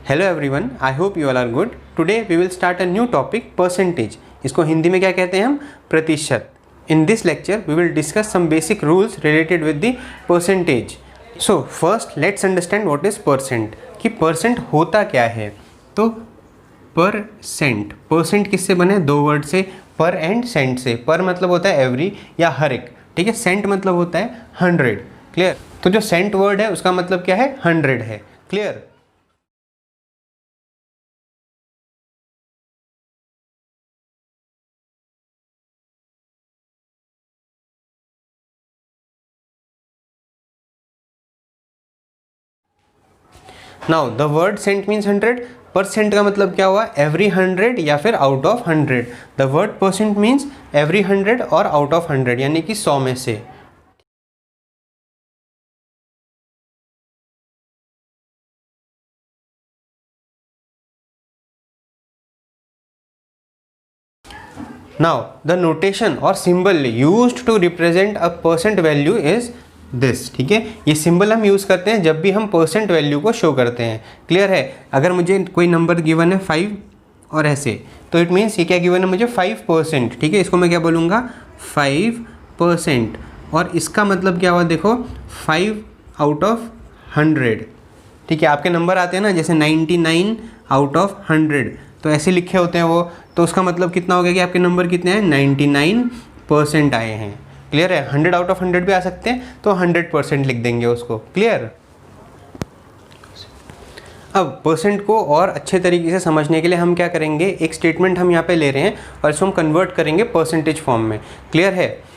Hello everyone, I hope you all are good. Today we will start a new topic, percentage. इसको हिंदी में क्या कहते हैं हम? प्रतिशत। In this lecture we will discuss some basic rules related with the percentage. So first let's understand what is percent, कि percent होता क्या है। तो परसेंट, परसेंट किससे बने? दो वर्ड से, पर एंड सेंट से। पर मतलब होता है एवरी या हर एक, ठीक है। सेंट मतलब होता है 100, क्लियर। तो जो सेंट वर्ड है उसका मतलब क्या है? 100 है, clear. Now the word cent means 100, percent का मतलब क्या हुआ? एवरी 100 या फिर out of 100। The word percent means every 100 और आउट ऑफ 100, यानी कि 100 में से। नाउ द नोटेशन और symbol used to represent a percent value is this, ठीक है। ये सिंबल हम यूज़ करते हैं जब भी हम परसेंट वैल्यू को शो करते हैं, क्लियर है। अगर मुझे कोई नंबर गिवन है 5 और ऐसे, तो इट मीन्स ये क्या गिवन है मुझे? 5%, ठीक है। इसको मैं क्या बोलूँगा? 5%। और इसका मतलब क्या हुआ? देखो 5 आउट ऑफ 100, ठीक है। आपके नंबर आते हैं ना, जैसे 99 आउट ऑफ 100, तो ऐसे लिखे होते हैं वो। तो उसका मतलब कितना हो गया कि आपके नंबर कितने हैं? 99% आए हैं, क्लियर है। 100 आउट ऑफ 100 भी आ सकते हैं, तो 100% लिख देंगे उसको, क्लियर। अब परसेंट को और अच्छे तरीके से समझने के लिए हम क्या करेंगे, एक स्टेटमेंट हम यहाँ पे ले रहे हैं और इसको हम कन्वर्ट करेंगे परसेंटेज फॉर्म में, क्लियर है।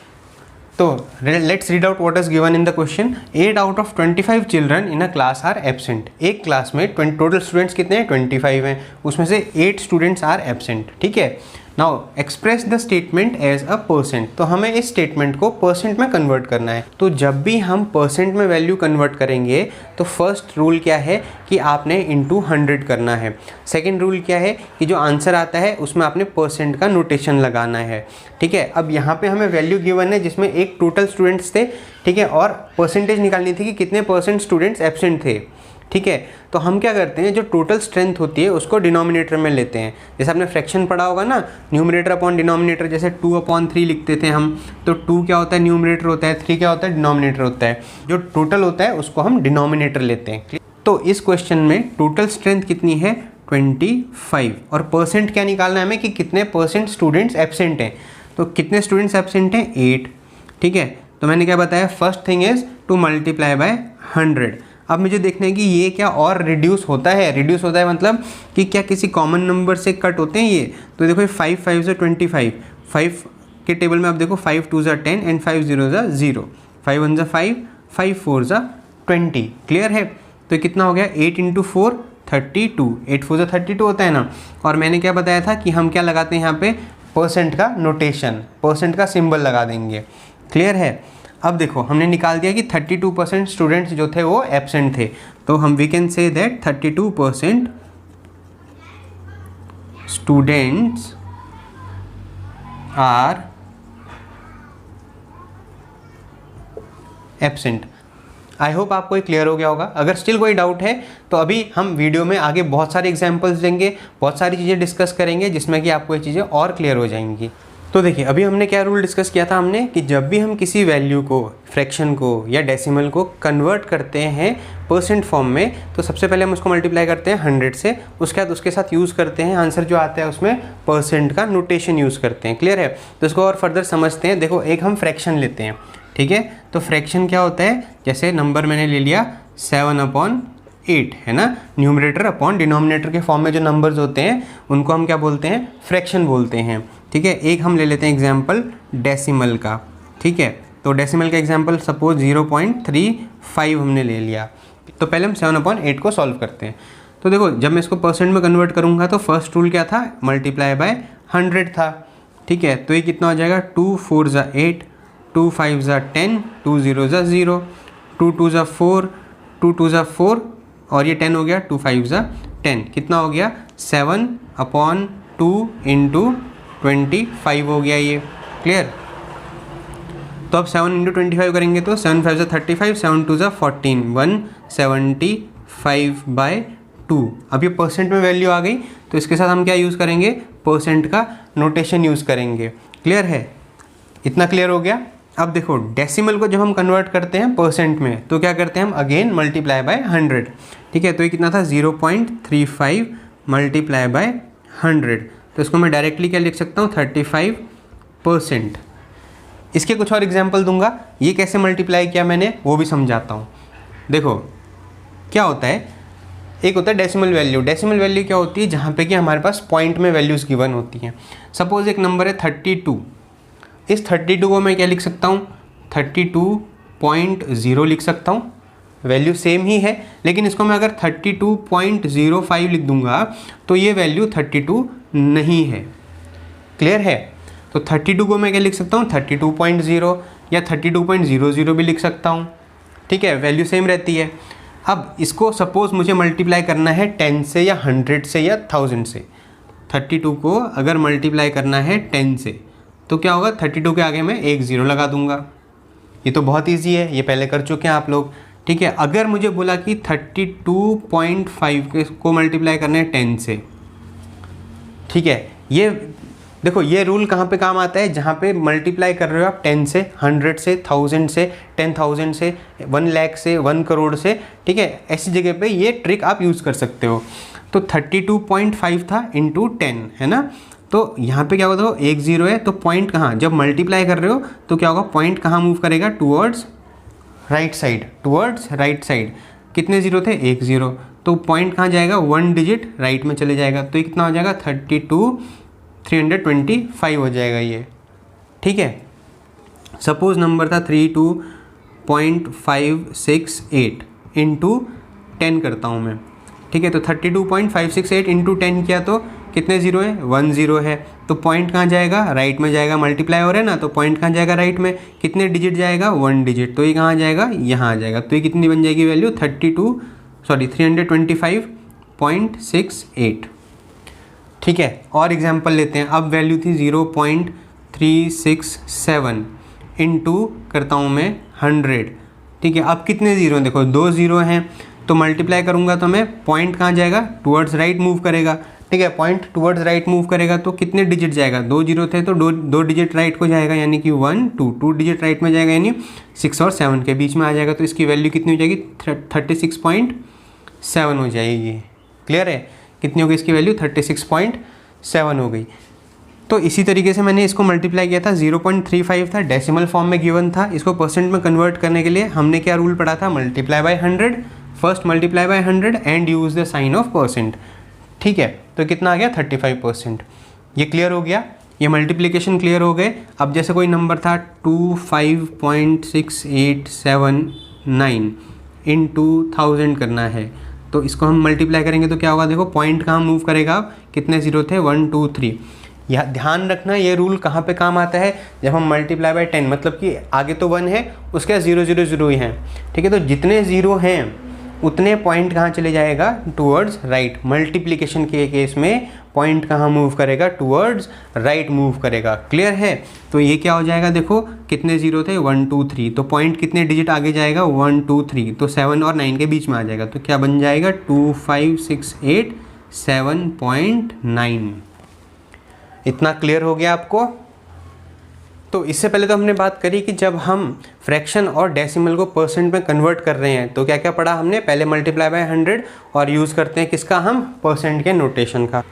तो let's read out what is given in the question. 8 out of 25 children in a class are absent. एक क्लास में टोटल स्टूडेंट्स कितने हैं? 25 हैं, उसमें से 8 स्टूडेंट्स आर एब्सेंट, ठीक है। Now express the statement as a percent. तो हमें इस स्टेटमेंट को परसेंट में कन्वर्ट करना है। तो जब भी हम परसेंट में वैल्यू कन्वर्ट करेंगे तो फर्स्ट रूल क्या है कि आपने इंटू 100 करना है। सेकेंड रूल क्या है कि जो आंसर आता है उसमें आपने परसेंट का नोटेशन लगाना है, ठीक है। अब यहाँ पे हमें वैल्यू गिवन है जिसमें एक टोटल स्टूडेंट्स थे, ठीक है, और परसेंटेज निकालनी थी कि कितने परसेंट स्टूडेंट्स एब्सेंट थे, ठीक है। तो हम क्या करते हैं, जो टोटल स्ट्रेंथ होती है उसको डिनोमिनेटर में लेते हैं। जैसे आपने फ्रैक्शन पढ़ा होगा ना, न्यूमरेटर अपॉन डिनोमिनेटर, जैसे 2/3 लिखते थे हम। तो 2 क्या होता है? न्यूमरेटर होता है, 3 क्या होता है? डिनोमिनेटर होता है। जो टोटल होता है उसको हम डिनोमिनेटर लेते हैं। तो इस क्वेश्चन में टोटल स्ट्रेंथ कितनी है? 25। और परसेंट क्या निकालना है हमें कि कितने परसेंट स्टूडेंट्स एब्सेंट हैं। तो कितने स्टूडेंट्स एब्सेंट हैं? 8, ठीक है। तो मैंने क्या बताया? First thing is to multiply by 100। अब मुझे देखना है कि ये क्या और रिड्यूस होता है। रिड्यूस होता है मतलब कि क्या किसी कॉमन नंबर से कट होते हैं ये। तो देखो 5 5 से 25, 5 के टेबल में आप देखो 5 2 10 एंड 5 0 0, 5 1 5, 5 4 20, क्लियर है। तो कितना हो गया? 8 × 4 32, 8 4 32 होता है ना। और मैंने क्या बताया था कि हम क्या लगाते हैं यहाँ पे? परसेंट का नोटेशन, परसेंट का सिंबल लगा देंगे, क्लियर है। अब देखो हमने निकाल दिया कि 32% स्टूडेंट्स जो थे वो एब्सेंट थे। तो हम we can say that 32% students are absent. I hope आपको ये क्लियर हो गया होगा। अगर स्टिल कोई डाउट है तो अभी हम वीडियो में आगे बहुत सारे एग्जांपल्स देंगे, बहुत सारी चीज़ें डिस्कस करेंगे जिसमें कि आपको ये चीज़ें और क्लियर हो जाएंगी। तो देखिए अभी हमने क्या रूल डिस्कस किया था हमने, कि जब भी हम किसी वैल्यू को, फ्रैक्शन को या डेसिमल को कन्वर्ट करते हैं परसेंट फॉर्म में, तो सबसे पहले हम उसको मल्टीप्लाई करते हैं 100 से। उसके बाद उसके साथ यूज़ करते हैं, आंसर जो आता है उसमें परसेंट का नोटेशन यूज़ करते हैं, क्लियर है। तो इसको और फर्दर समझते हैं। देखो एक हम फ्रैक्शन लेते हैं, ठीक है। तो फ्रैक्शन क्या होता है? जैसे नंबर मैंने ले लिया 7/8, है ना। न्यूमरेटर अपॉन डिनोमिनेटर के फॉर्म में जो नंबर्स होते हैं उनको हम क्या बोलते हैं? फ्रैक्शन बोलते हैं, ठीक है। एक हम ले लेते हैं एग्जाम्पल डेसिमल का, ठीक है। तो डेसिमल का एग्जाम्पल सपोज 0.35 हमने ले लिया। तो पहले हम 7/8 को सॉल्व करते हैं। तो देखो जब मैं इसको परसेंट में कन्वर्ट करूँगा तो फर्स्ट रूल क्या था? मल्टीप्लाई बाय 100 था, ठीक है। तो ये कितना हो जाएगा? 2 4 8, 2 5 10, 2 0 0, 2 2 4, 2 2 4, और ये 10 हो गया, 2 5 10, कितना हो गया? 7/2 × 25 हो गया ये, क्लियर। तो अब 7 × 25 करेंगे तो 7 5 35, 7 2 14, 175/2, 2। अब ये परसेंट में वैल्यू आ गई तो इसके साथ हम क्या यूज़ करेंगे, परसेंट का नोटेशन यूज़ करेंगे। क्लियर है, इतना क्लियर हो गया। अब देखो डेसिमल को जब हम कन्वर्ट करते हैं परसेंट में तो क्या करते हैं हम, अगेन मल्टीप्लाई बाय 100। ठीक है, तो ये कितना था 0.35 मल्टीप्लाई बाय 100, तो इसको मैं डायरेक्टली क्या लिख सकता हूँ 35%। इसके कुछ और एग्जाम्पल दूंगा, ये कैसे मल्टीप्लाई किया मैंने वो भी समझाता हूँ। देखो क्या होता है, एक होता है डेसिमल वैल्यू। डेसिमल वैल्यू क्या होती है, जहाँ पे कि हमारे पास पॉइंट में वैल्यूज़ गिवन होती हैं। सपोज एक नंबर है 32, इस 32 को मैं क्या लिख सकता हूँ 32.0 लिख सकता हूँ, वैल्यू सेम ही है, लेकिन इसको मैं अगर 32.05 लिख दूंगा तो ये वैल्यू 32 नहीं है। क्लियर है, तो 32 को मैं क्या लिख सकता हूँ 32.0 या 32.00 भी लिख सकता हूँ। ठीक है, वैल्यू सेम रहती है। अब इसको सपोज़ मुझे मल्टीप्लाई करना है 10 से या 100 से या 1000 से। 32 को अगर मल्टीप्लाई करना है 10 से तो क्या होगा, 32 के आगे मैं एक ज़ीरो लगा दूंगा। ये तो बहुत ईजी है, ये पहले कर चुके हैं आप लोग। ठीक है, अगर मुझे बोला कि 32.5 को मल्टीप्लाई करना है 10 से, ठीक है, ये देखो ये रूल कहाँ पे काम आता है, जहाँ पे मल्टीप्लाई कर रहे हो आप 10 से, 100 से, 1000 से, 10,000 से, 1 लाख से, 1 करोड़ से। ठीक है, ऐसी जगह पे ये ट्रिक आप यूज़ कर सकते हो। तो 32.5 था इंटू 10 है ना, तो यहाँ पे क्या होगा, देखो एक ज़ीरो है तो पॉइंट कहाँ, जब मल्टीप्लाई कर रहे हो तो क्या होगा, पॉइंट कहाँ मूव करेगा, towards right side, towards right side. कितने ज़ीरो थे, एक ज़ीरो, तो पॉइंट कहाँ जाएगा, 1 डिजिट राइट में चले जाएगा, तो ये कितना हो जाएगा 325 हो जाएगा ये। ठीक है, सपोज नंबर था 32.568 इंटू 10 करता हूँ मैं। ठीक है, तो 32.568 इंटू 10 किया तो कितने ज़ीरो है, 1 ज़ीरो है, तो पॉइंट कहाँ जाएगा, राइट में जाएगा, मल्टीप्लाई हो रहा है ना, तो पॉइंट कहाँ जाएगा, राइट में। कितने डिजिट जाएगा, 1 डिजिट, तो ये कहाँ जाएगा, यहाँ आ जाएगा। तो ये कितनी बन जाएगी वैल्यू 325.68। ठीक है, और एग्जांपल लेते हैं। अब वैल्यू थी 0.367 इंटू करता हूँ मैं 100। ठीक है, अब कितने ज़ीरो, देखो 2 ज़ीरो हैं, तो मल्टीप्लाई करूँगा तो मैं पॉइंट कहाँ जाएगा, टूवर्ड्स राइट मूव करेगा। ठीक है, पॉइंट टूवर्ड्स राइट मूव करेगा तो कितने डिजिट जाएगा, 2 जीरो थे तो दो डिजिट राइट को जाएगा, यानी कि 1 2 डिजिट राइट में जाएगा, यानी 6 और 7 के बीच में आ जाएगा। तो इसकी वैल्यू कितनी हो जाएगी, 36.7 हो जाएगी। क्लियर है, कितनी हो गई इसकी वैल्यू, 36.7 हो गई। तो इसी तरीके से मैंने इसको मल्टीप्लाई किया था, 0.35 था, डेसिमल फॉर्म में गिवन था। इसको परसेंट में कन्वर्ट करने के लिए हमने क्या रूल पढ़ा था, multiply by 100, first multiply by 100 and use the sign of percent. ठीक है, तो कितना आ गया 35%। ये क्लियर हो गया, ये मल्टीप्लिकेशन क्लियर हो गए। अब जैसे कोई नंबर था 25.6879 इंटू 1000 करना है, तो इसको हम मल्टीप्लाई करेंगे तो क्या होगा, देखो पॉइंट कहाँ मूव करेगा, कितने ज़ीरो थे, 1 2 3। यह ध्यान रखना, ये रूल कहाँ पे काम आता है, जब हम मल्टीप्लाई बाय 10, मतलब कि आगे तो 1 है, उसके 0 0 0 ही हैं। ठीक है, तो जितने ज़ीरो हैं उतने पॉइंट कहाँ चले जाएगा, टूवर्ड्स राइट। मल्टीप्लिकेशन के केस में पॉइंट कहाँ मूव करेगा, टूवर्ड्स राइट मूव करेगा। क्लियर है, तो ये क्या हो जाएगा, देखो कितने ज़ीरो थे, 1 2 3, तो पॉइंट कितने डिजिट आगे जाएगा, 1 2 3, तो 7 और 9 के बीच में आ जाएगा, तो क्या बन जाएगा 2568.7.9। इतना क्लियर हो गया आपको। तो इससे पहले तो हमने बात करी कि जब हम फ्रैक्शन और डेसिमल को परसेंट में कन्वर्ट कर रहे हैं तो क्या क्या पढ़ा हमने, पहले मल्टीप्लाई बाय 100 और यूज़ करते हैं किसका, हम परसेंट के नोटेशन का।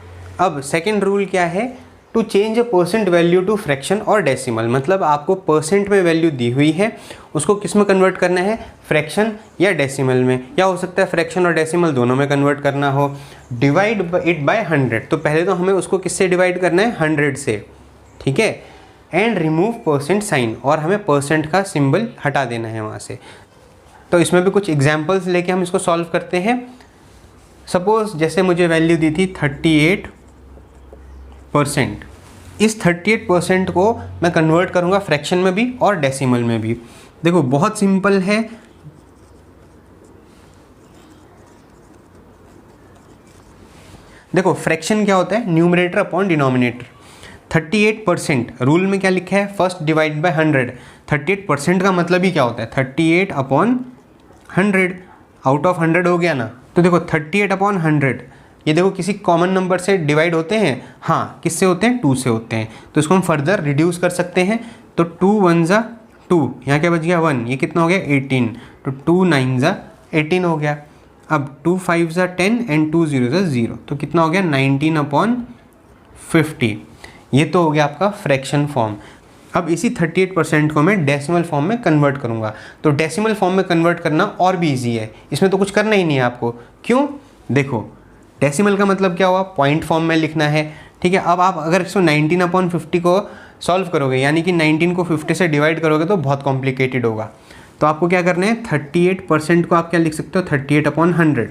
अब सेकंड रूल क्या है, to change a percent value to fraction और डेसिमल, मतलब आपको परसेंट में वैल्यू दी हुई है, उसको किस में कन्वर्ट करना है, फ्रैक्शन या डेसिमल में, या हो सकता है फ्रैक्शन और डेसिमल दोनों में कन्वर्ट करना हो। डिवाइड इट बाय 100, तो पहले तो हमें उसको किससे डिवाइड करना है, 100 से। ठीक है, एंड रिमूव परसेंट साइन, और हमें परसेंट का सिंबल हटा देना है वहाँ से। तो इसमें भी कुछ एग्जांपल्स लेके हम इसको सॉल्व करते हैं। सपोज जैसे मुझे वैल्यू दी थी 38%, इस 38% को मैं कन्वर्ट करूँगा फ्रैक्शन में भी और डेसिमल में भी। देखो बहुत सिंपल है, देखो फ्रैक्शन क्या होता है, न्यूमरेटर अपॉन डिनोमिनेटर। 38% रूल में क्या लिखा है, फर्स्ट डिवाइड बाय 100। 38% का मतलब ही क्या होता है, 38 अपॉन 100, आउट ऑफ 100 हो गया ना, तो देखो 38/100 ये देखो किसी कॉमन नंबर से डिवाइड होते हैं, हाँ किससे होते हैं, 2 से होते हैं। तो इसको हम फर्दर रिड्यूस कर सकते हैं। तो 2 1 ज़ा 2, यहाँ क्या बच गया 1, ये कितना हो गया 18, तो 2 9 ज़ा 18 हो गया। अब 2 5 ज़ा 10 एंड 2 0 ज़ा 0, तो कितना हो गया 19/50। ये तो हो गया आपका फ्रैक्शन फॉर्म। अब इसी 38% को मैं डेसिमल फॉर्म में कन्वर्ट करूँगा। तो डेसिमल फॉर्म में कन्वर्ट करना और भी ईजी है, इसमें तो कुछ करना ही नहीं है आपको। क्यों, देखो डेसिमल का मतलब क्या हुआ, पॉइंट फॉर्म में लिखना है, ठीक है। अब आप अगर इसको 19/50 को सॉल्व करोगे, यानी कि 19 को 50 से डिवाइड करोगे तो बहुत कॉम्प्लिकेटेड होगा। तो आपको क्या करना है, 38% को आप क्या लिख सकते हो, 38/100।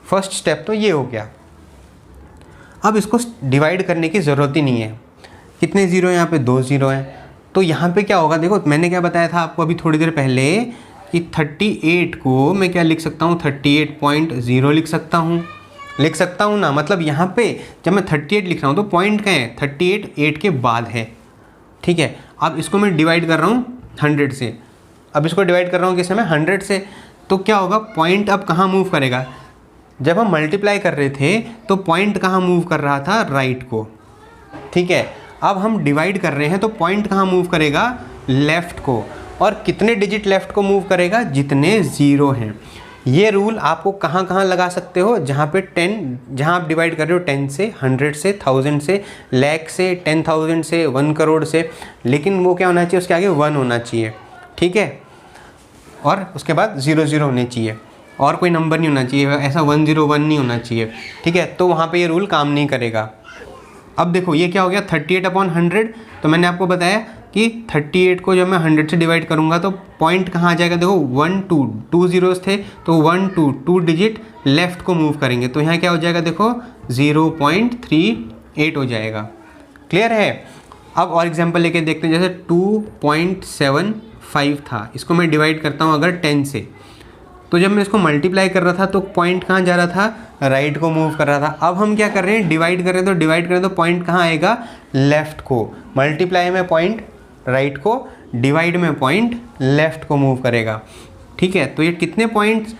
फर्स्ट स्टेप तो ये हो गया। अब इसको डिवाइड करने की ज़रूरत ही नहीं है। कितने ज़ीरो हैं यहाँ पे, 2 ज़ीरो हैं। तो यहाँ पे क्या होगा, देखो मैंने क्या बताया था आपको अभी थोड़ी देर पहले कि 38 को मैं क्या लिख सकता हूँ, 38.0 लिख सकता हूँ ना। मतलब यहाँ पे जब मैं 38 लिख रहा हूँ तो पॉइंट क्या है, 38 8 के बाद है, ठीक है। अब इसको मैं डिवाइड कर रहा हूँ 100 से। अब इसको डिवाइड कर रहा हूँ किससे, मैं 100 से। तो क्या होगा, पॉइंट अब कहाँ मूव करेगा, जब हम मल्टीप्लाई कर रहे थे तो पॉइंट कहाँ मूव कर रहा था, राइट को, ठीक है। अब हम डिवाइड कर रहे हैं तो पॉइंट कहाँ मूव करेगा, लेफ़्ट को। और कितने डिजिट लेफ़्ट को मूव करेगा, जितने ज़ीरो हैं। ये रूल आपको कहाँ कहाँ लगा सकते हो, जहाँ पे 10, जहाँ आप डिवाइड कर रहे हो 10 से, 100 से, 1000 से, लाख से, 10,000 से, 1 करोड़ से, लेकिन वो क्या होना चाहिए, उसके आगे 1 होना चाहिए, ठीक है। और उसके बाद 0 0 होने चाहिए, और कोई नंबर नहीं होना चाहिए, ऐसा 101 नहीं होना चाहिए, ठीक है। तो वहाँ पे ये रूल काम नहीं करेगा। अब देखो ये क्या हो गया, 38/100। तो मैंने आपको बताया कि 38 को जब मैं 100 से डिवाइड करूँगा तो पॉइंट कहाँ आ जाएगा, देखो 1 2 ज़ीरोज़ थे तो 1 2 डिजिट लेफ़्ट को मूव करेंगे, तो यहाँ क्या हो जाएगा, देखो 0.38 हो जाएगा। क्लियर है। अब और एग्जांपल लेके देखते हैं, जैसे 2.75 था, इसको मैं डिवाइड करता हूँ अगर 10 से। तो जब मैं इसको मल्टीप्लाई कर रहा था तो पॉइंट कहाँ जा रहा था, राइट को मूव कर रहा था। अब हम क्या कर रहे हैं, डिवाइड कर रहे हैं, तो डिवाइड करें तो पॉइंट कहाँ आएगा, लेफ़्ट को। मल्टीप्लाई में पॉइंट राइट को, डिवाइड में पॉइंट लेफ़्ट को मूव करेगा, ठीक है। तो ये कितने पॉइंट्स,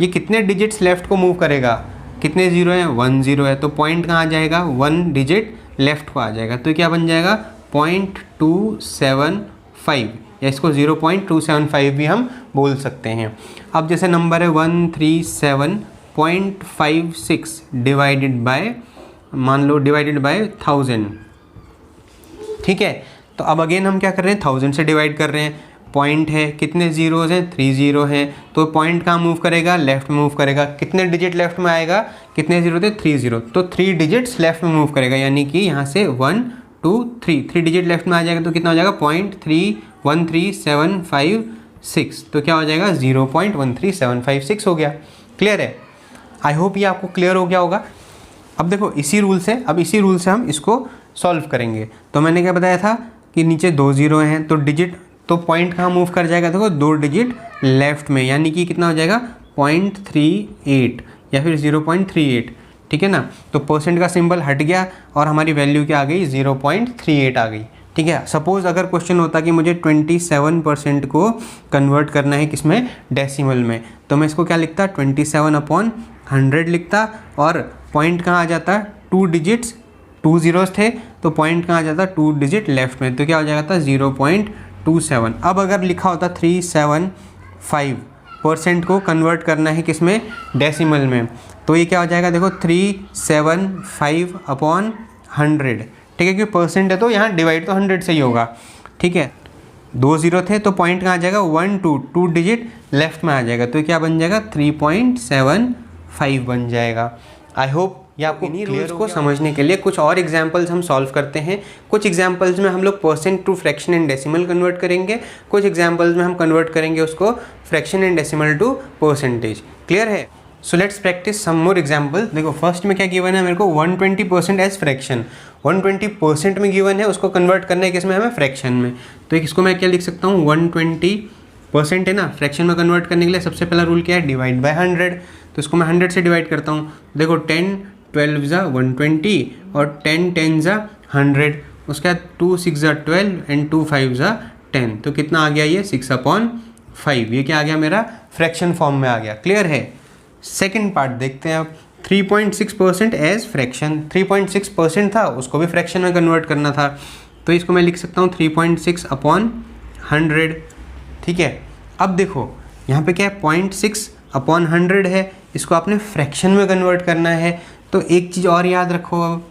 ये कितने डिजिट्स लेफ़्ट को मूव करेगा, कितने ज़ीरो हैं, 1 0 है। तो पॉइंट कहाँ आ जाएगा, 1 डिजिट लेफ़्ट को आ जाएगा। तो क्या बन जाएगा, 0.275, या इसको 0.275 भी हम बोल सकते हैं। अब जैसे नंबर है 137.56 डिवाइडेड बाय, मान लो डिवाइडेड बाय 1000, ठीक है। तो अब अगेन हम क्या कर रहे हैं, 1000 से डिवाइड कर रहे हैं। पॉइंट है, कितने ज़ीरोज़ हैं, 3 0 हैं। तो पॉइंट कहाँ मूव करेगा, लेफ़्ट में मूव करेगा। कितने डिजिट लेफ़्ट में आएगा, कितने ज़ीरो थे, 3 0, तो 3 डिजिट्स लेफ़्ट में मूव करेगा, यानी कि यहाँ से 1 2 3 डिजिट लेफ़्ट में आ जाएगा। तो कितना हो जाएगा, 0.313756। तो क्या हो जाएगा, 0.13756 हो गया। क्लियर है। आई होप ये आपको क्लियर हो गया होगा। अब देखो इसी रूल से हम इसको सॉल्व करेंगे। तो मैंने क्या बताया था कि नीचे 2 ज़ीरो हैं, तो डिजिट, तो पॉइंट कहाँ मूव कर जाएगा, देखो 2 डिजिट लेफ़्ट में, यानी कि कितना हो जाएगा, 0.38 या फिर 0.38, ठीक है ना। तो परसेंट का सिंबल हट गया और हमारी वैल्यू क्या आ गई, 0.38 आ गई, ठीक है। सपोज़ अगर क्वेश्चन होता कि मुझे 27% को कन्वर्ट करना है किसमें, डेसिमल में, तो मैं इसको क्या लिखता, 27/100 लिखता, और पॉइंट कहाँ आ जाता, 2 डिजिट्स, 2 ज़ीरोज़ थे, तो पॉइंट कहाँ आ जाता, 2 डिजिट लेफ़्ट में, तो क्या हो जाएगा था, 0.27। अब अगर लिखा होता 375% को कन्वर्ट करना है किसमें, डेसिमल में, तो ये क्या हो जाएगा, देखो 375/100, ठीक है। क्योंकि परसेंट है तो यहाँ डिवाइड तो 100 से ही होगा, ठीक है। 2 ज़ीरो थे तो पॉइंट कहाँ आ जाएगा, 1 2 डिजिट लेफ़्ट में आ जाएगा, तो क्या बन जाएगा, 3.75 बन जाएगा। आई होप ये आपको इन्हीं रूल्स को समझने के लिए कुछ और एग्जांपल्स हम सॉल्व करते हैं। कुछ एग्जांपल्स में हम लोग percent to fraction and decimal convert करेंगे, कुछ एग्जांपल्स में हम कन्वर्ट करेंगे उसको fraction and decimal to percentage. Clear है। So let's practice some more examples. देखो फर्स्ट में क्या गिवन है मेरे को, 120% एज फ्रैक्शन। 120% में गिवन है, उसको कन्वर्ट करना है किसमें, हमें फ्रैक्शन में। तो इसको मैं क्या लिख सकता हूँ, 120% है ना, फ्रैक्शन में कन्वर्ट करने के लिए सबसे पहला रूल क्या है, डिवाइड बाय 100। तो इसको मैं 100 से डिवाइड करता हूँ। देखो 10 12 ज़ा 120 और 10 10 ज़ा 100, उसके बाद 2 6 ज़ा 12 एंड 2 5 ज़ा 10, तो कितना आ गया ये, 6/5। ये क्या आ गया मेरा, फ्रैक्शन फॉर्म में आ गया। क्लियर है। सेकेंड पार्ट देखते हैं आप। 3.6% एज फ्रैक्शन, 3.6% था, उसको भी फ्रैक्शन में कन्वर्ट करना था, तो इसको मैं लिख सकता हूँ 3.6 अपॉन 100। ठीक है, अब देखो यहाँ पे क्या है, 0.6 अपॉन 100 है, इसको आपने फ्रैक्शन में कन्वर्ट करना है। तो एक चीज़ और याद रखो, अब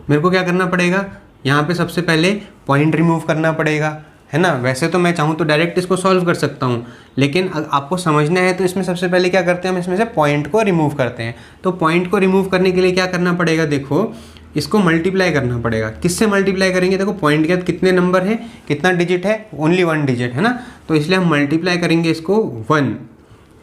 मेरे को क्या करना पड़ेगा, यहाँ पे सबसे पहले पॉइंट रिमूव करना पड़ेगा, है ना। वैसे तो मैं चाहूँ तो डायरेक्ट इसको सॉल्व कर सकता हूँ, लेकिन आपको समझना है तो इसमें सबसे पहले क्या करते हैं, हम इसमें से पॉइंट को रिमूव करते हैं। तो पॉइंट को रिमूव करने के लिए क्या करना पड़ेगा, देखो इसको मल्टीप्लाई करना पड़ेगा। किससे मल्टीप्लाई करेंगे, देखो पॉइंट के बाद कितने नंबर है, कितना डिजिट है, ओनली 1 डिजिट है ना, तो इसलिए हम मल्टीप्लाई करेंगे इसको 1।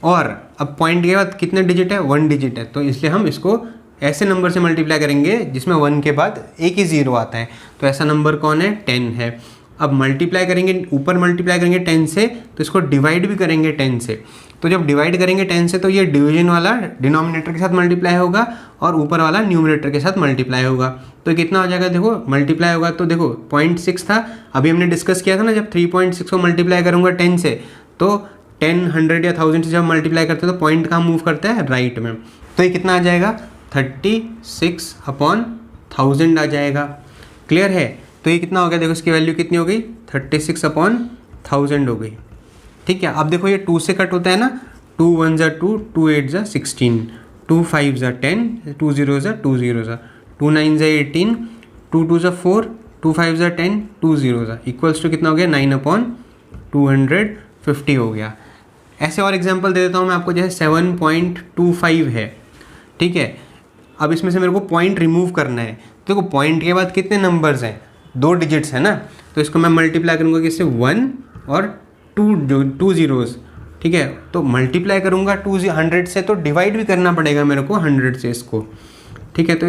और अब पॉइंट के बाद कितने डिजिट है, 1 डिजिट है, तो इसलिए हम इसको ऐसे नंबर से मल्टीप्लाई करेंगे जिसमें 1 के बाद एक ही ज़ीरो आता है। तो ऐसा नंबर कौन है, 10 है। अब मल्टीप्लाई करेंगे, ऊपर मल्टीप्लाई करेंगे 10 से, तो इसको डिवाइड भी करेंगे 10 से। तो जब डिवाइड करेंगे 10 से, तो ये डिवीजन वाला डिनोमिनेटर के साथ मल्टीप्लाई होगा और ऊपर वाला न्यूमरेटर के साथ मल्टीप्लाई होगा। तो कितना हो जाएगा, देखो मल्टीप्लाई होगा, तो देखो 0.6 था, अभी हमने डिस्कस किया था ना, जब 3.6 को मल्टीप्लाई करूँगा 10 से, तो 10, 100 या 1000 से जब मल्टीप्लाई करते हैं तो पॉइंट कहाँ मूव करता है, राइट में। तो ये कितना आ जाएगा, 36 अपॉन 1000 आ जाएगा। क्लियर है, तो ये कितना हो गया, देखो इसकी वैल्यू कितनी हो गई, 36 अपॉन 1000 हो गई। ठीक है, अब देखो ये 2 से कट होता है ना, 2 1 ज़ा 2, 2 8 ज़ा 16, 2 5 ज़ा 10, 2 0 ज़ा 2 0 ज़ा, 2 9 ज़ा 18, 2 2 ज़ा 4, 2 5 ज़ा 10, 2 0 ज़ा इक्वल्स टू कितना हो गया, 9 अपॉन 250 हो गया। ऐसे और एग्जाम्पल दे देता हूँ मैं आपको, जैसे 7.25 है। ठीक है, अब इसमें से मेरे को पॉइंट रिमूव करना है, तो देखो पॉइंट के बाद कितने नंबर्स हैं, 2 डिजिट्स है ना, तो इसको मैं मल्टीप्लाई करूँगा किससे, 1 और 2, जो 2 ज़ीरोज़। ठीक है, तो मल्टीप्लाई करूँगा 100 से, तो डिवाइड भी करना पड़ेगा मेरे को 100 से इसको। ठीक है, तो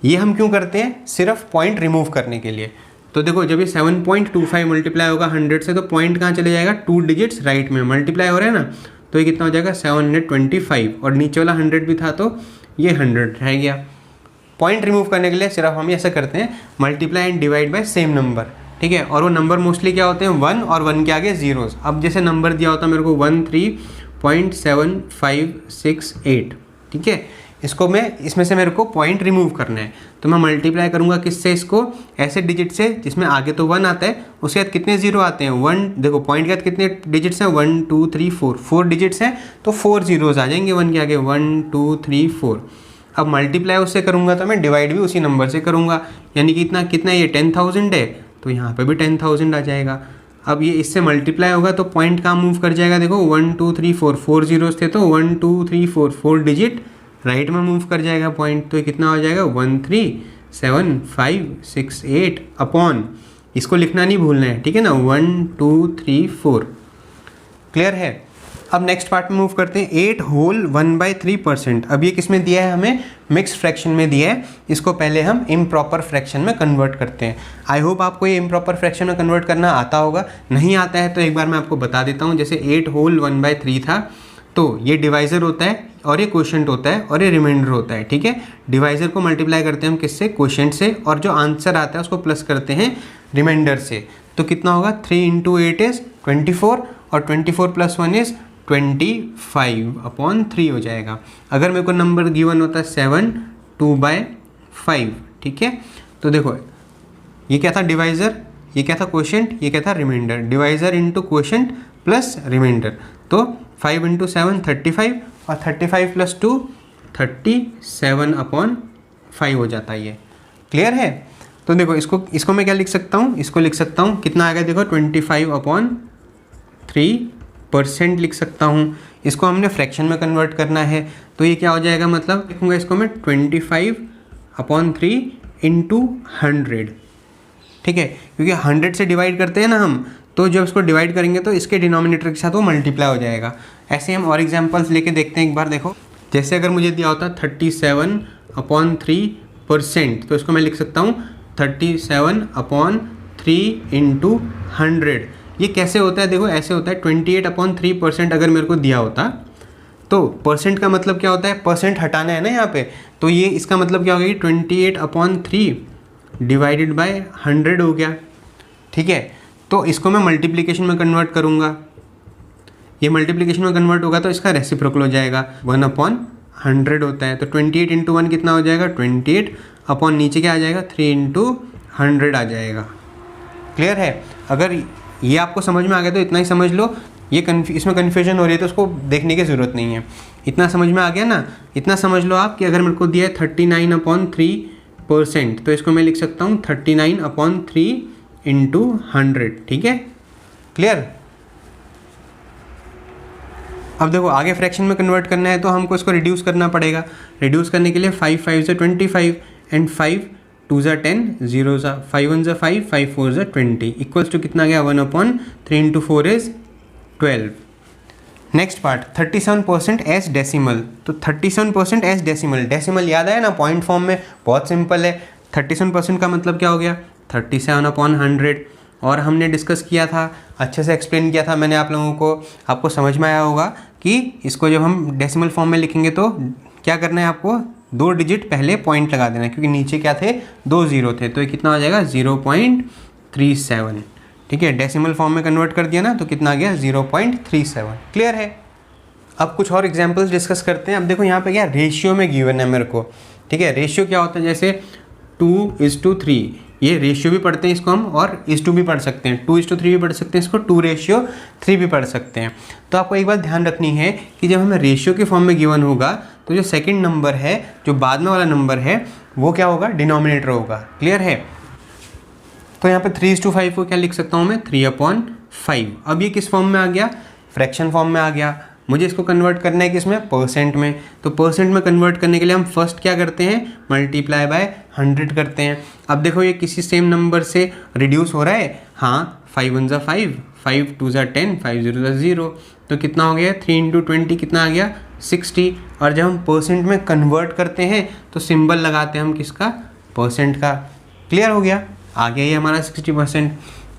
ये हम क्यों करते हैं, सिर्फ पॉइंट रिमूव करने के लिए। तो देखो जब ये 7.25 मल्टीप्लाई होगा 100 से, तो पॉइंट कहाँ चले जाएगा, 2 डिजिट्स राइट में मल्टीप्लाई हो रहा है ना, तो ये कितना हो जाएगा, 725, और नीचे वाला 100 भी था तो ये 100 रह गया। पॉइंट रिमूव करने के लिए सिर्फ हम ऐसा करते हैं, multiply and divide by same number. ठीक है, और वो नंबर मोस्टली क्या होते हैं, 1 और 1 के आगे ज़ीरोज़। अब जैसे नंबर दिया होता मेरे को 13.7568। ठीक है, इसको मैं इसमें से मेरे को पॉइंट रिमूव करना है, तो मैं मल्टीप्लाई करूँगा किससे, इसको ऐसे डिजिट से जिसमें आगे तो 1 आता है, उसके बाद कितने ज़ीरो आते हैं, 1। देखो पॉइंट के बाद कितने डिजिट्स हैं, 1 2 3 4, 4 डिजिट्स हैं, तो 4 ज़ीरोज़ आ जाएंगे 1 के आगे, 1 2 3 4। अब मल्टीप्लाई उससे करूँगा तो मैं डिवाइड भी उसी नंबर से करूँगा, यानी कि इतना कितना, ये 10,000 है, तो यहाँ पे भी 10,000 आ जाएगा। अब ये इससे मल्टीप्लाई होगा तो पॉइंट कहाँ मूव कर जाएगा, देखो 1 2 3 4, 4 ज़ीरोज़ थे, तो 1 2 3 4, 4 डिजिट राइट में मूव कर जाएगा पॉइंट, तो ये कितना हो जाएगा, 137568 अपॉन, इसको लिखना नहीं भूलना है, ठीक है ना, 1 2 3 4। क्लियर है। अब नेक्स्ट पार्ट में मूव करते हैं, 8 होल 1/3%। अब ये किस में दिया है, हमें मिक्स फ्रैक्शन में दिया है, इसको पहले हम इम्प्रॉपर फ्रैक्शन में कन्वर्ट करते हैं। आई होप आपको ये इम्प्रॉपर फ्रैक्शन में कन्वर्ट करना आता होगा, नहीं आता है तो एक बार मैं आपको बता देता हूँ। जैसे 8 होल 1/3 था, तो ये डिवाइज़र होता है और ये क्वोशिएंट होता है और ये रिमाइंडर होता है। ठीक है, डिवाइज़र को मल्टीप्लाई करते हैं हम किससे, क्वोशिएंट से, और जो आंसर आता है उसको प्लस करते हैं रिमाइंडर से। तो कितना होगा, 3 × 8 इज़ 24, और 24 + 1 इज़ 25/3 हो जाएगा। अगर मेरे को नंबर गिवन होता है 7 2/5। ठीक है, तो देखो ये क्या था, डिवाइज़र, ये क्या था, क्वोशिएंट, ये क्या था, remainder. Divisor into quotient plus remainder, तो 5 × 7 35, और 35 + 2 37/5 हो जाता है ये। क्लियर है। तो देखो इसको मैं क्या लिख सकता हूँ, इसको लिख सकता हूँ, कितना आएगा देखो, 25/3% लिख सकता हूँ। इसको हमने फ्रैक्शन में कन्वर्ट करना है, तो ये क्या हो जाएगा, मतलब लिखूँगा इसको मैं 25/3 × 100। ठीक है, क्योंकि 100 से डिवाइड करते हैं ना हम, तो जब इसको डिवाइड करेंगे तो इसके डिनोमिनेटर के साथ वो मल्टीप्लाई हो जाएगा। ऐसे हम और एग्जांपल्स लेके देखते हैं एक बार। देखो जैसे अगर मुझे दिया होता 37/3%, तो इसको मैं लिख सकता हूँ 37/3 × 100। ये कैसे होता है, देखो ऐसे होता है, 28/3% अगर मेरे को दिया होता, तो परसेंट का मतलब क्या होता है, परसेंट हटाना है ना यहाँ पे, तो ये इसका मतलब क्या हो गया, 28/3 डिवाइडेड बाय 100 हो गया। ठीक है, तो इसको मैं मल्टीप्लिकेशन में कन्वर्ट करूँगा, ये मल्टीप्लिकेशन में कन्वर्ट होगा तो इसका रेसिप्रोकल हो जाएगा, 1/100 होता है। तो 28 × 1 कितना हो जाएगा, 28 अपॉन नीचे क्या आ जाएगा, 3 × 100 आ जाएगा। क्लियर है? अगर ये आपको समझ में आ गया तो इतना ही समझ लो, ये इसमें कन्फ्यूजन हो रही है तो उसको देखने की ज़रूरत नहीं है। इतना समझ में आ गया ना, इतना समझ लो आप कि अगर मेरे को दिया है 39/3% तो इसको मैं लिख सकता हूँ 39/3 × 100। ठीक है, क्लियर? अब देखो आगे फ्रैक्शन में कन्वर्ट करना है तो हमको इसको रिड्यूस करना पड़ेगा। रिड्यूस करने के लिए 5 × 5 = 25 एंड 5 × 2 = 10, 0 सा 5 × 1 = 5, 5 × 4 = 20 इक्वल्स टू कितना गया, 1/3 × 4 = 12। Next part 37% as decimal. तो 37% एज डेसिमल, डेसिमल याद आया ना पॉइंट फॉर्म में, बहुत सिंपल है। 37% का मतलब क्या हो गया, 37/100। और हमने डिस्कस किया था, अच्छे से एक्सप्लेन किया था मैंने आप लोगों को, आपको समझ में आया होगा कि इसको जब हम डेसिमल फॉर्म में लिखेंगे तो क्या करना है, आपको 2 डिजिट पहले पॉइंट लगा देना है, क्योंकि नीचे क्या थे, 2 0 थे, तो ये कितना हो जाएगा 0.37। ठीक है, डेसिमल फॉर्म में कन्वर्ट कर दिया ना तो कितना आ गया 0.37। क्लियर है? अब कुछ और एग्जांपल्स डिस्कस करते हैं। अब देखो यहाँ पे क्या रेशियो में गिवन है मेरे को। ठीक है, रेशियो क्या होता है, जैसे 2:3, ये रेशियो भी पढ़ते हैं इसको हम, और 1:2 भी पढ़ सकते हैं, 2:3 भी पढ़ सकते हैं इसको, 2:3 भी पढ़ सकते हैं। तो आपको एक बात ध्यान रखनी है कि जब हमें रेशियो के फॉर्म में गिवन होगा तो जो सेकेंड नंबर है, जो बाद में वाला नंबर है, वो क्या होगा, डिनोमिनेटर होगा। क्लियर है? तो यहाँ पे 3:5 को क्या लिख सकता हूँ मैं, 3/5। अब ये किस फॉर्म में आ गया, फ्रैक्शन फॉर्म में आ गया। मुझे इसको कन्वर्ट करना है किसमें, परसेंट में। तो परसेंट में कन्वर्ट करने के लिए हम फर्स्ट क्या करते हैं, मल्टीप्लाई बाय 100 करते हैं। अब देखो ये किसी सेम नंबर से रिड्यूस हो रहा है, हाँ, 5 × 1 = 5, 5 × 2 = 10, 5 × 0 = 0, तो कितना हो गया, 3 × 20 कितना आ गया, 60। और जब हम परसेंट में कन्वर्ट करते हैं तो सिंबल लगाते हैं हम किसका, परसेंट का। क्लियर हो गया? आ गया ये हमारा 60%।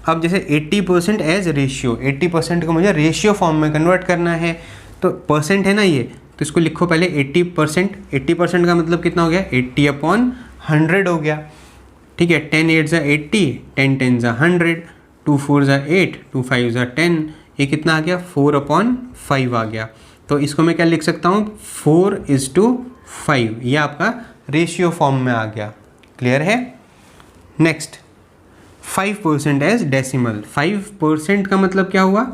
अब जैसे 80% एज रेशियो, 80% को मुझे रेशियो फॉर्म में कन्वर्ट करना है, तो परसेंट है ना ये, तो इसको लिखो पहले 80%। 80% का मतलब कितना हो गया, 80/100 हो गया। ठीक है, 10 × 8 = 80, 10 × 10 = 100, 2 × 4 = 8, 2 × 5 = 10, ये कितना आ गया, 4/5 आ गया। तो इसको मैं क्या लिख सकता हूँ, 4:5, ये आपका रेशियो फॉर्म में आ गया। क्लियर है? Next 5% as decimal. 5% का मतलब क्या हुआ,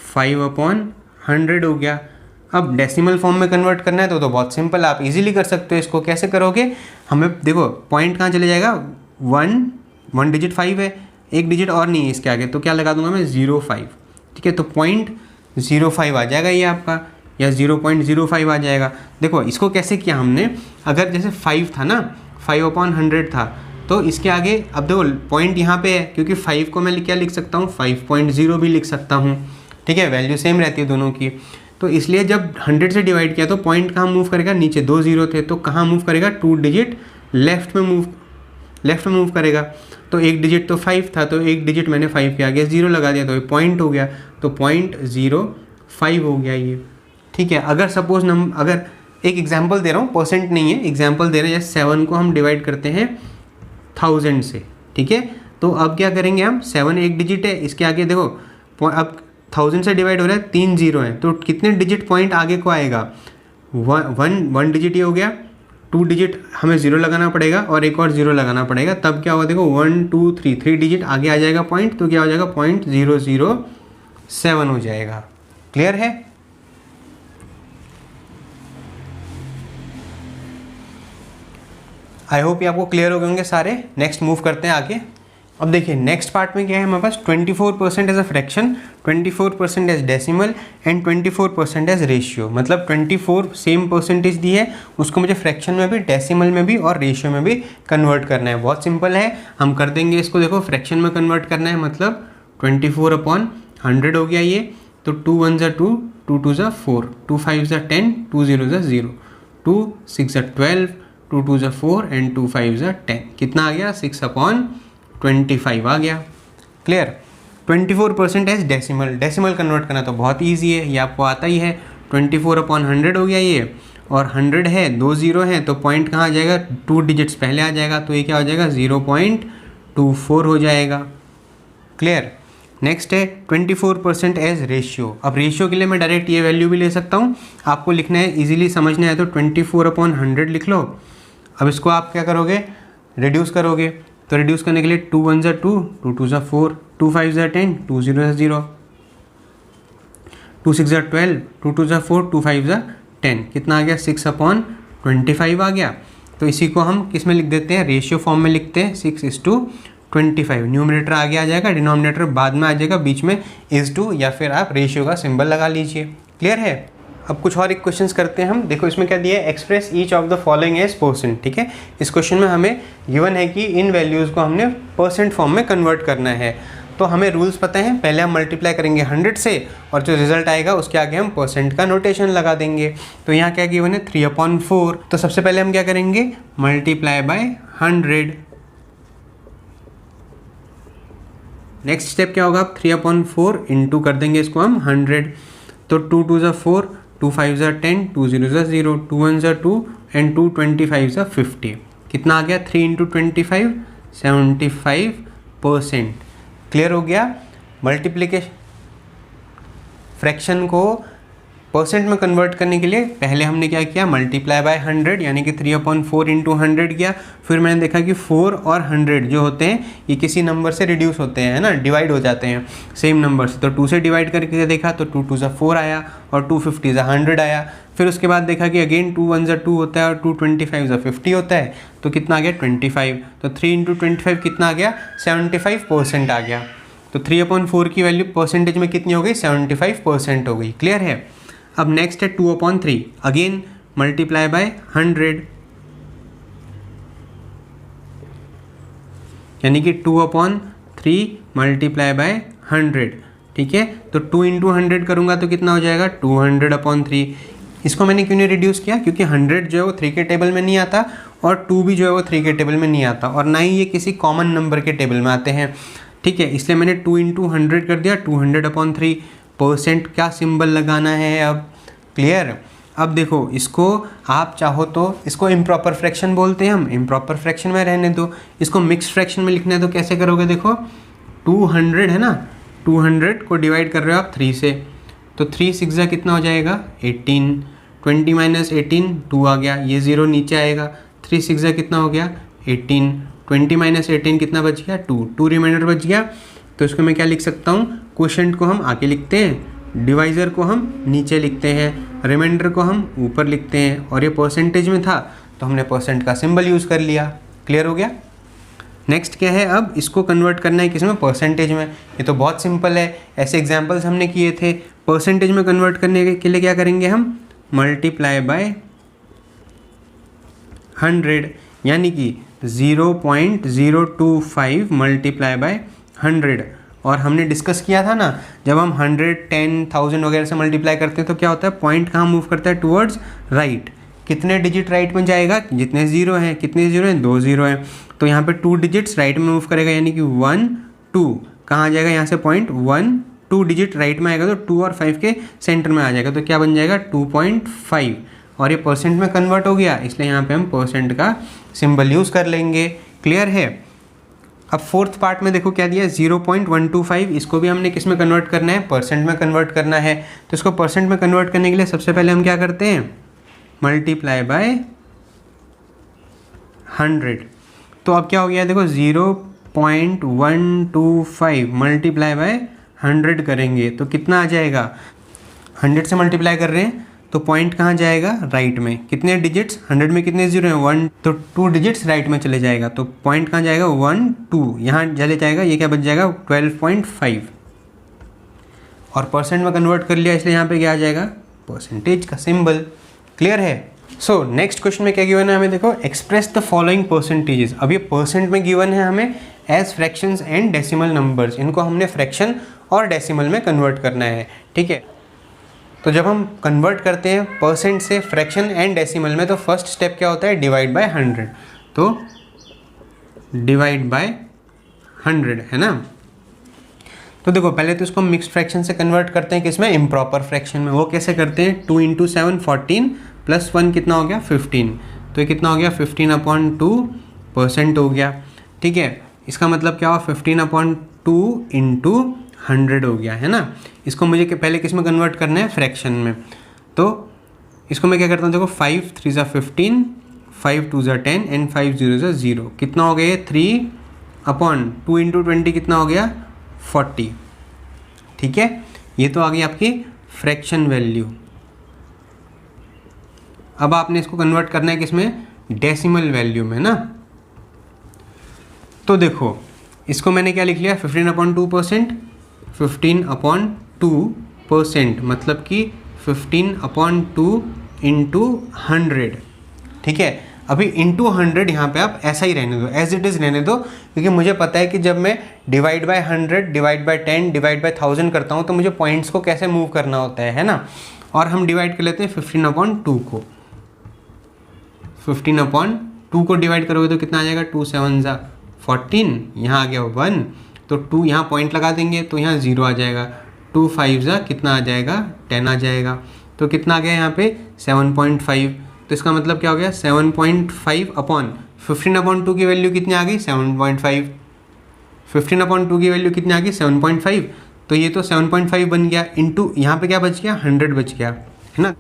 5/100 हो गया। अब डेसिमल फॉर्म में कन्वर्ट करना है तो बहुत सिंपल, आप इजीली कर सकते हो इसको। कैसे करोगे, हमें देखो पॉइंट कहाँ चले जाएगा, 1 डिजिट 5 है, एक डिजिट और नहीं है इसके आगे, तो क्या लगा दूंगा मैं, 0.5। ठीक है, तो 0.05 आ जाएगा ये आपका, या 0.05 आ जाएगा। देखो इसको कैसे किया हमने, अगर जैसे 5 था ना, 5/100 था, तो इसके आगे अब देखो पॉइंट यहाँ पे है, क्योंकि 5 को मैं क्या लिख सकता हूँ, 5.0 भी लिख सकता हूँ। ठीक है, वैल्यू सेम रहती है दोनों की। तो इसलिए जब 100 से डिवाइड किया तो पॉइंट कहाँ मूव करेगा, नीचे 2 0 थे, तो कहाँ मूव करेगा, 2 डिजिट लेफ्ट में मूव करेगा। तो एक डिजिट तो 5 था, तो एक डिजिट मैंने 5 के आगे 0 लगा दिया, तो ये पॉइंट हो गया, तो 0.05 हो गया ये। ठीक है, अगर सपोज अगर एक एग्जाम्पल दे रहा हूँ, परसेंट नहीं है, एग्जाम्पल दे रहे हैं, जैसे 7 को हम डिवाइड करते हैं 1000 से। ठीक है, तो अब क्या करेंगे हम, 7 एक डिजिट है, इसके आगे देखो अब 1000 से डिवाइड हो रहा है, 3 0 है, तो कितने डिजिट पॉइंट आगे को आएगा, 1 डिजिट ये हो गया, 2 डिजिट हमें 0 लगाना पड़ेगा और एक और 0 लगाना पड़ेगा, तब क्या होगा, देखो 1 2 3 डिजिट आगे आ जाएगा पॉइंट, तो क्या हो जाएगा, 0.007 हो जाएगा। क्लियर है? आई होप ये आपको क्लियर हो गए होंगे सारे। नेक्स्ट मूव करते हैं आगे। अब देखिए नेक्स्ट पार्ट में क्या है हमारे पास, 24% as a fraction, 24% as decimal and 24% as ratio. मतलब 24 सेम परसेंटेज दी है, उसको मुझे फ्रैक्शन में भी, डेसिमल में भी और रेशियो में भी कन्वर्ट करना है। बहुत सिंपल है, हम कर देंगे इसको। देखो फ्रैक्शन में कन्वर्ट करना है, मतलब 24/100 हो गया ये, तो 2 1 = 2, 2 2 = 4, 2 5 = 10, 2 0 = 0, 2 6 = 12, 2 2 = 4 एंड 2 5 = 10। कितना आ गया, 6/25 आ गया। Clear? 24% as decimal. Decimal convert करना तो बहुत ईजी है, ये आपको आता ही है। 24/100 हो गया ये, और 100 है, 2 0 हैं, तो पॉइंट कहाँ आ जाएगा, 2 डिजिट्स पहले आ जाएगा, तो ये क्या हो जाएगा, 0.24 हो जाएगा। क्लियर? नेक्स्ट है 24% एज रेशियो। अब रेशियो के लिए मैं डायरेक्ट ये वैल्यू भी ले सकता हूँ, आपको लिखना है इजीली समझना है तो 24/100 लिख लो। अब इसको आप क्या करोगे, रिड्यूस करोगे, तो रिड्यूस करने के लिए 2 1 ज़ा 2, 2 2 ज़ा 4, 2 5 ज़ा 10, 2 0 ज़ा 0, 2 6 ज़ा 12, 2 2 ज़ा 4, 2 5 ज़ा 10, कितना आ गया 6/25 आ गया। तो इसी को हम किस में लिख देते हैं, रेशियो फॉर्म में लिखते हैं 6:25। न्यूमरेटर आगे आ जाएगा, डिनोमिनेटर बाद में आ जाएगा, बीच में (is/to) या फिर आप रेशियो का सिंबल लगा लीजिए। क्लियर है। अब कुछ और एक क्वेश्चंस करते हैं हम। देखो इसमें क्या दिया है, express each of the following as percent. ठीक है, इस क्वेश्चन में हमें गिवन है कि इन वैल्यूज़ को हमने परसेंट फॉर्म में कन्वर्ट करना है। तो हमें रूल्स पता है, पहले हम मल्टीप्लाई करेंगे 100 से और जो रिजल्ट आएगा उसके आगे हम परसेंट का नोटेशन लगा देंगे। तो यहाँ क्या गिवन है 3/4। तो सबसे पहले हम क्या करेंगे, मल्टीप्लाई बाय 100। नेक्स्ट स्टेप क्या होगा, 3/4 इंटू कर देंगे इसको हम 100। तो 2 2 ज़ा 4, 2 5 ज़ा 10, 2 0 ज़ा 0, 2 1 ज़ा 2 एंड 2 25 ज़ा 50। कितना आ गया 3 × 25 75%। क्लियर हो गया। मल्टीप्लिकेशन फ्रैक्शन को परसेंट में कन्वर्ट करने के लिए पहले हमने क्या किया, मल्टीप्लाई बाय 100 यानी कि 3/4 इंटू 100 किया। फिर मैंने देखा कि 4 और 100 जो होते हैं ये किसी नंबर से रिड्यूस होते हैं, है ना, डिवाइड हो जाते हैं सेम नंबर से। तो 2 से डिवाइड करके देखा तो 2 2 ज़ा 4 आया और 2 50 ज़ा 100 आया। फिर उसके बाद देखा कि अगेन 2 1 ज़ा 2 होता है और 2 25 ज़ा 50 होता है। तो कितना आ गया 25। तो 3 × 25 कितना आ गया 75% आ गया। तो 3/4 की वैल्यू परसेंटेज में कितनी हो गई 75% हो गई। क्लियर है। अब नेक्स्ट है 2/3, अगेन मल्टीप्लाई बाय 100 यानी कि 2/3 मल्टीप्लाई बाय 100। ठीक है, तो 2 × 100 करूँगा तो कितना हो जाएगा 200/3। इसको मैंने क्यों नहीं रिड्यूस किया, क्योंकि 100 जो है वो 3 के टेबल में नहीं आता और 2 भी जो है वो 3 के टेबल में नहीं आता और ना ही ये किसी कॉमन नंबर के टेबल में आते हैं। ठीक है, इसलिए मैंने 2 × 100 कर दिया 200/3। परसेंट का सिंबल लगाना है अब। क्लियर। अब देखो इसको आप चाहो तो इसको इम्प्रॉपर फ्रैक्शन बोलते हैं हम, इम्प्रॉपर फ्रैक्शन में रहने दो। इसको मिक्स्ड फ्रैक्शन में लिखना है तो कैसे करोगे, देखो 200 है ना, 200 को डिवाइड कर रहे हो आप 3 से, तो 3 6 ज़ा कितना हो जाएगा 18, 20 - 18 2 आ गया, ये 0 नीचे आएगा, 3 6 ज़ा कितना हो गया 18, 20 - 18 कितना बच गया 2 रिमाइंडर बच गया। तो इसको मैं क्या लिख सकता हूँ, क्वोशेंट को हम आगे लिखते हैं, डिवाइज़र को हम नीचे लिखते हैं, रिमाइंडर को हम ऊपर लिखते हैं और ये परसेंटेज में था तो हमने परसेंट का सिंबल यूज़ कर लिया। क्लियर हो गया। नेक्स्ट क्या है, अब इसको कन्वर्ट करना है किसमें, परसेंटेज में। ये तो बहुत सिंपल है, ऐसे एग्जाम्पल्स हमने किए थे। परसेंटेज में कन्वर्ट करने के लिए क्या करेंगे हम, मल्टीप्लाई बाय 100 यानी कि 0.025 मल्टीप्लाई बाय 100। और हमने डिस्कस किया था ना, जब हम 100, 10, 1000 वगैरह से मल्टीप्लाई करते हैं तो क्या होता है, पॉइंट कहाँ मूव करता है, टुवर्ड्स राइट। कितने डिजिट राइट में जाएगा, जितने जीरो हैं, कितने जीरो हैं 2 जीरो हैं, तो यहाँ पे 2 डिजिट्स राइट में मूव करेगा यानी कि 1 2 कहाँ आ जाएगा, यहाँ से पॉइंट 1 2 डिजिट राइट में आएगा तो 2 और 5 के सेंटर में आ जाएगा, तो क्या बन जाएगा 2.5 और ये परसेंट में कन्वर्ट हो गया, इसलिए यहाँ पे हम परसेंट का सिंबल यूज़ कर लेंगे। क्लियर है। अब फोर्थ पार्ट में देखो क्या दिया है 0.125, इसको भी हमने किस में कन्वर्ट करना है, परसेंट में कन्वर्ट करना है। तो इसको परसेंट में कन्वर्ट करने के लिए सबसे पहले हम क्या करते हैं, मल्टीप्लाई बाय 100। तो अब क्या हो गया देखो 0.125 मल्टीप्लाई बाय 100 करेंगे तो कितना आ जाएगा, 100 से मल्टीप्लाई कर रहे हैं तो पॉइंट कहाँ जाएगा, राइट में। कितने डिजिट्स, 100 में कितने जीरो हैं 1, तो 2 डिजिट्स राइट में चले जाएगा तो पॉइंट कहाँ जाएगा 1 2, यहाँ चले जाएगा, ये क्या बच जाएगा 12.5 और परसेंट में कन्वर्ट कर लिया इसलिए यहाँ पे क्या आ जाएगा, परसेंटेज का सिंबल। क्लियर है। सो नेक्स्ट क्वेश्चन में क्या गिवन है हमें, देखो एक्सप्रेस द फॉलोइंग परसेंटेजेस। अब ये परसेंट में गिवन है हमें as fractions and decimal numbers, इनको हमने फ्रैक्शन और डेसिमल में कन्वर्ट करना है। ठीक है, तो जब हम कन्वर्ट करते हैं परसेंट से फ्रैक्शन एंड डेसिमल में तो फर्स्ट स्टेप क्या होता है, डिवाइड बाय 100। तो डिवाइड बाय 100 है ना। तो देखो पहले तो इसको मिक्स्ड फ्रैक्शन से कन्वर्ट करते हैं किसमें, इम्प्रॉपर फ्रैक्शन में। वो कैसे करते हैं, 2 × 7 14 + 1 कितना हो गया 15, तो ये कितना हो गया 15/2% हो गया। ठीक है, इसका मतलब क्या हुआ 15/2 × 100 हो गया है ना। इसको मुझे पहले किस में कन्वर्ट करना है, फ्रैक्शन में। तो इसको मैं क्या करता हूँ, देखो 5 3 ज़ा 15, 5 2 ज़ा 10 एंड 5 0 ज़ा 0। कितना हो गया ये 3/2 इंटू 20 कितना हो गया 40। ठीक है, ये तो आ गई आपकी फ्रैक्शन वैल्यू। अब आपने इसको कन्वर्ट करना है किसमें, डेसिमल वैल्यू में ना। तो देखो इसको मैंने क्या लिख लिया 15/2%, 15/2% मतलब कि 15/2 इंटू 100। ठीक है, अभी इंटू 100 यहाँ पे आप ऐसा ही रहने दो, एज इट इज़ रहने दो, क्योंकि मुझे पता है कि जब मैं divide by 100, divide by 10, divide by 1000 करता हूँ तो मुझे पॉइंट्स को कैसे मूव करना होता है ना। और हम डिवाइड कर लेते हैं 15/2 को। 15/2 को डिवाइड करोगे तो कितना आ जाएगा, 2 7 ज़ा 14, यहाँ आ गया 1, तो 2 यहाँ पॉइंट लगा देंगे तो यहाँ 0 आ जाएगा। 2 5 ज़ा कितना आ जाएगा, 10 आ जाएगा। तो कितना आ गया यहाँ पे 7.5। तो इसका मतलब क्या हो गया 7.5/15/2 की वैल्यू कितनी आ गई 7.5। 15/2 की वैल्यू कितनी आ गई 7.5। तो ये तो 7.5 बन गया, इंटू यहाँ पे क्या बच गया 100 बच गया, है ना।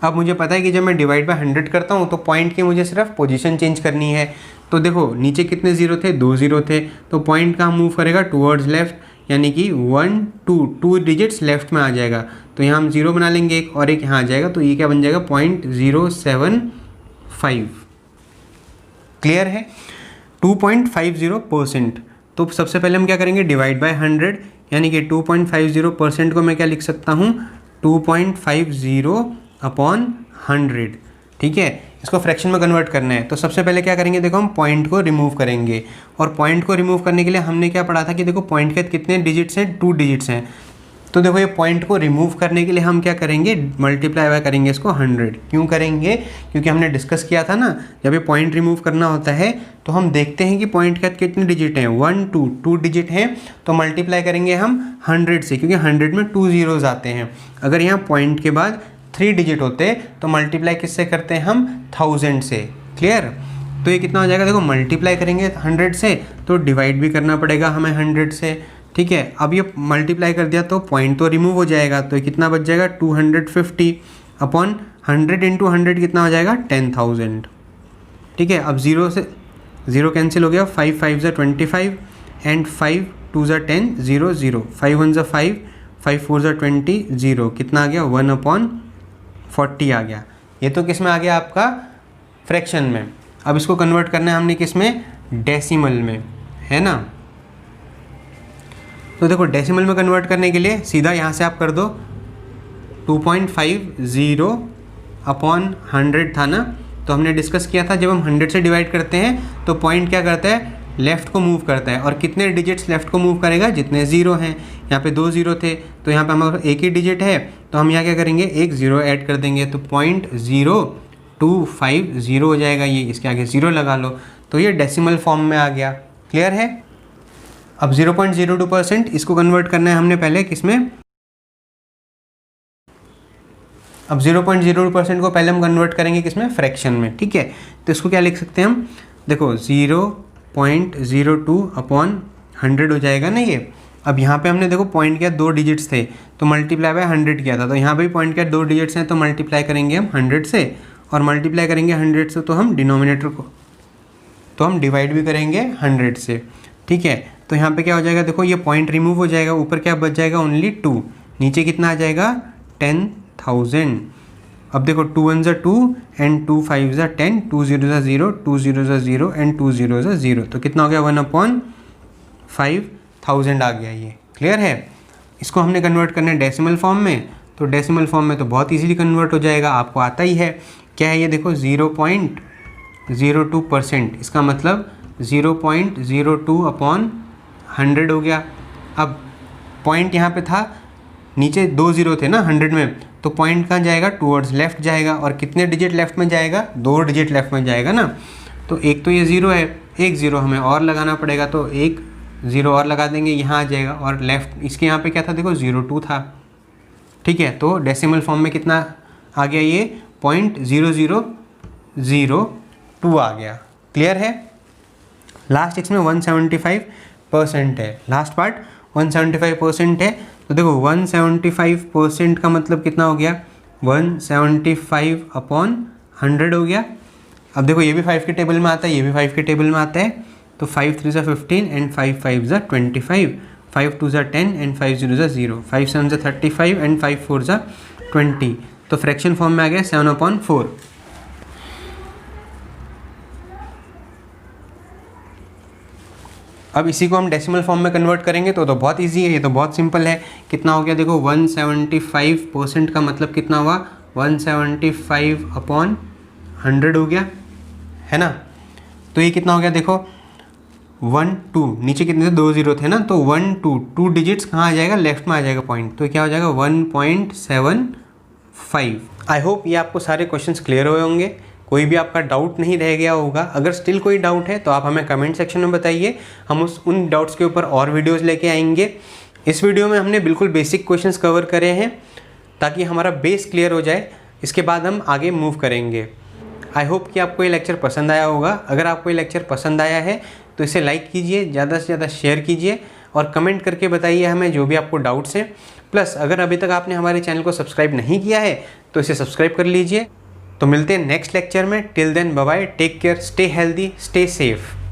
अब मुझे पता है कि जब मैं डिवाइड बाय 100 करता हूँ तो पॉइंट की मुझे सिर्फ पोजीशन चेंज करनी है। तो देखो नीचे कितने ज़ीरो थे, 2 ज़ीरो थे, तो पॉइंट कहाँ मूव करेगा, टूवर्ड्स लेफ्ट, यानी कि 1 2 डिजिट्स लेफ्ट में आ जाएगा। तो यहाँ हम 0 बना लेंगे एक, और एक यहाँ आ जाएगा, तो ये क्या बन जाएगा 0.075। क्लियर है, 2.50%। तो सबसे पहले हम क्या करेंगे, डिवाइड बाय 100, यानी कि 2.50% को मैं क्या लिख सकता हूँ 2.50/100। ठीक है, इसको फ्रैक्शन में कन्वर्ट करना है। तो सबसे पहले क्या करेंगे, देखो हम पॉइंट को रिमूव करेंगे, और पॉइंट को रिमूव करने के लिए हमने क्या पढ़ा था कि देखो पॉइंट के कितने डिजिट्स हैं, 2 डिजिट्स हैं। तो देखो ये पॉइंट को रिमूव करने के लिए हम क्या करेंगे, मल्टीप्लाई बाय करेंगे इसको 100। क्यों करेंगे, क्योंकि हमने डिस्कस किया था ना, जब ये पॉइंट रिमूव करना होता है तो हम देखते हैं कि पॉइंट के कितने डिजिट हैं, 1 2 डिजिट हैं, तो मल्टीप्लाई करेंगे हम 100 से, क्योंकि 100 में 2 ज़ीरोज़ आते हैं। अगर यहाँ पॉइंट के बाद 3 डिजिट होते तो मल्टीप्लाई किससे करते हैं हम 1000 से। क्लियर, तो ये कितना हो जाएगा, देखो मल्टीप्लाई करेंगे 100 से तो डिवाइड भी करना पड़ेगा हमें 100 से। ठीक है, अब ये मल्टीप्लाई कर दिया तो पॉइंट तो रिमूव हो जाएगा, तो ये कितना बच जाएगा 250/100 इंटू 100 कितना हो जाएगा 10,000। ठीक है, अब 0 से 0 कैंसिल हो गया, 5 5 ज़ा 25 एंड 5 2 ज़ा 10 0 0, 5 1 ज़ा 5, 5 4 ज़ा 20 0, कितना आ गया 1/40 आ गया। ये तो किस में आ गया आपका फ्रैक्शन में। अब इसको कन्वर्ट करना है हमने किस में, डेसिमल में, है ना। तो देखो डेसिमल में कन्वर्ट करने के लिए सीधा यहाँ से आप कर दो, 2.50/100 था ना। तो हमने डिस्कस किया था जब हम 100 से डिवाइड करते हैं तो पॉइंट क्या करता है, लेफ़्ट को मूव करता है, और कितने डिजिट्स लेफ़्ट को मूव करेगा, जितने ज़ीरो हैं। यहाँ पे 2 ज़ीरो थे तो यहाँ पे हमारा एक ही डिजिट है, तो हम यहाँ क्या करेंगे, एक ज़ीरो ऐड कर देंगे, तो 0.0250 हो जाएगा। ये इसके आगे 0 लगा लो, तो ये डेसिमल फॉर्म में आ गया। क्लियर है। अब 0.02% इसको कन्वर्ट करना है हमने पहले किसमें, अब 0.02% को पहले हम कन्वर्ट करेंगे किसमें, फ्रैक्शन में। ठीक है, तो इसको क्या लिख सकते हैं हम, देखो 0.02/100 हो जाएगा ना ये। अब यहाँ पे हमने देखो पॉइंट किया 2 डिजिट्स थे तो मल्टीप्लाई बाय 100 किया था, तो यहाँ पे भी पॉइंट किया 2 डिजिट्स हैं तो मल्टीप्लाई करेंगे हम 100 से, और मल्टीप्लाई करेंगे 100 से तो हम डिनोमिनेटर को तो हम डिवाइड भी करेंगे 100 से। ठीक है, तो यहाँ पे क्या हो जाएगा, देखो ये पॉइंट रिमूव हो जाएगा, ऊपर क्या बच जाएगा ओनली 2, नीचे कितना आ जाएगा 10,000। अब देखो 2 1 ज़ा 2 एंड 2 5 ज़ा 10, 2 0 ज़ा 0, 2 0 ज़ा 0 एंड 2 0 ज़ा 0, तो कितना हो गया 1/5000 आ गया ये। क्लियर है। इसको हमने कन्वर्ट करना है डेसिमल फॉर्म में, तो डेसिमल फॉर्म में तो बहुत इजीली कन्वर्ट हो जाएगा, आपको आता ही है। क्या है ये, देखो 0.02%, इसका मतलब 0.02/100 हो गया। अब पॉइंट यहाँ पे था, नीचे 2 ज़ीरो थे ना 100 में, तो पॉइंट कहाँ जाएगा, टूवर्ड्स लेफ्ट जाएगा, और कितने डिजिट लेफ्ट में जाएगा, 2 डिजिट लेफ्ट में जाएगा ना। तो एक तो ये 0 है, एक 0 हमें और लगाना पड़ेगा, तो एक 0 और लगा देंगे, यहाँ आ जाएगा, और लेफ्ट इसके यहाँ पे क्या था, देखो 02 था। ठीक है, तो डेसिमल फॉर्म में कितना आ गया, ये 0.0002 आ गया। क्लियर है। लास्ट इसमें 175% है, लास्ट पार्ट 175% है, तो देखो 175% का मतलब कितना हो गया, 175/100 हो गया। अब देखो ये भी 5 के टेबल में आता है, ये भी 5 के टेबल में आता है, तो 5 3 ज़ा 15 एंड 5 5 ज़ा 25, 5 2 ज़ा 10 एंड 5 0 ज़ा 0, 5 7 ज़ा 35 एंड 5 4 ज़ा 20, तो फ्रैक्शन फॉर्म में आ गया 7/4। अब इसी को हम डेसिमल फॉर्म में कन्वर्ट करेंगे तो बहुत इजी है, ये तो बहुत सिंपल है। कितना हो गया देखो, 175% का मतलब कितना हुआ, 175/100 हो गया, है ना। तो ये कितना हो गया देखो, 1 2, नीचे कितने थे, 2 0 थे ना, तो 1 2 डिजिट्स कहाँ आ जाएगा, लेफ्ट में आ जाएगा पॉइंट, तो क्या हो जाएगा 1.75। आई होप ये आपको सारे क्वेश्चंस क्लियर हुए होंगे, कोई भी आपका डाउट नहीं रह गया होगा। अगर स्टिल कोई डाउट है तो आप हमें कमेंट सेक्शन में बताइए, हम उन डाउट्स के ऊपर और वीडियोस लेके आएंगे। इस वीडियो में हमने बिल्कुल बेसिक क्वेश्चंस कवर करे हैं ताकि हमारा बेस क्लियर हो जाए, इसके बाद हम आगे मूव करेंगे। आई होप कि आपको ये लेक्चर पसंद आया होगा। अगर आपको ये लेक्चर पसंद आया है तो इसे लाइक कीजिए, ज़्यादा से ज़्यादा शेयर कीजिए और कमेंट करके बताइए हमें जो भी आपको डाउट्स हैं। प्लस अगर अभी तक आपने हमारे चैनल को सब्सक्राइब नहीं किया है तो इसे सब्सक्राइब कर लीजिए। तो मिलते हैं नेक्स्ट लेक्चर में। Till then bye bye, take care, stay healthy, stay safe.